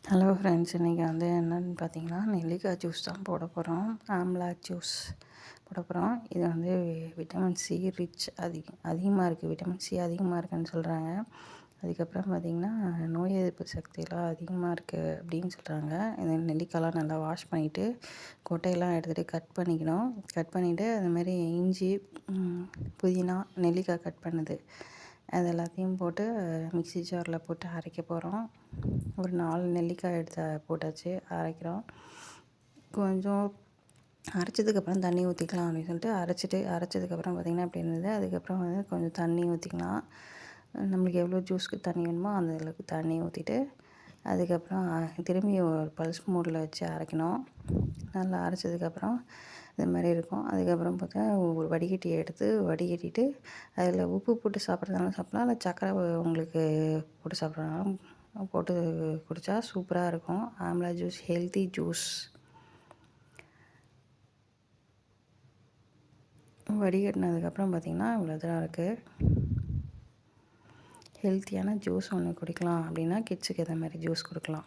Hello friends, இன்றைக்கி வந்து என்னென்னு பார்த்தீங்கன்னா, நெல்லிக்காய் ஜூஸ் தான் போட போகிறோம். ஆம்லா ஜூஸ் போட போகிறோம். இது வந்து விட்டமின் சி ரிச் அதிகமாக இருக்குது. விட்டமின் சி அதிகமாக இருக்குதுன்னு சொல்கிறாங்க. அதுக்கப்புறம் பார்த்திங்கன்னா, நோய் எதிர்ப்பு சக்தியெல்லாம் அதிகமாக இருக்குது அப்படின்னு சொல்கிறாங்க. இந்த நெல்லிக்காயெலாம் நல்லா வாஷ் பண்ணிவிட்டு கொட்டையெல்லாம் எடுத்துகிட்டு கட் பண்ணிக்கணும். கட் பண்ணிவிட்டு அதுமாதிரி இஞ்சி, புதினா, நெல்லிக்காய் கட் பண்ணது அது எல்லாத்தையும் போட்டு மிக்ஸி ஜாரில் போட்டு அரைக்க போகிறோம். ஒரு 4 நெல்லிக்காய் எடுத்து போட்டாச்சு, அரைக்கிறோம். கொஞ்சம் அரைச்சதுக்கப்புறம் தண்ணி ஊற்றிக்கலாம் அப்படின்னு சொல்லிட்டு அரைச்சதுக்கப்புறம் பார்த்திங்கன்னா இப்படி இருந்தது. அதுக்கப்புறம் வந்து கொஞ்சம் தண்ணி ஊற்றிக்கலாம். நம்மளுக்கு எவ்வளோ ஜூஸ்க்கு தண்ணி வேணுமோ அந்த அளவுக்கு தண்ணி ஊற்றிட்டு அதுக்கப்புறம் திரும்பி ஒரு பல்ஸ் மோடில் வச்சு அரைக்கணும். நல்லா அரைச்சதுக்கப்புறம் இது மாதிரி இருக்கும். அதுக்கப்புறம் பார்த்தா ஒரு வடிகட்டியை எடுத்து வடிகட்டிட்டு அதில் உப்பு போட்டு சாப்பிட்றதுனாலும் சாப்பிட்லாம், இல்லை சர்க்கரை உங்களுக்கு போட்டு சாப்பிட்றதுனாலும் போட்டு குடித்தா சூப்பராக இருக்கும். Amla juice healthy juice. வடிகட்டினதுக்கப்புறம் பார்த்திங்கன்னா இவ்வளோ தான் இருக்குது. ஹெல்த்தியான ஜூஸ் ஒன்று குடிக்கலாம் அப்படின்னா கிட்ஸுக்கு எந்த மாதிரி ஜூஸ் கொடுக்கலாம்.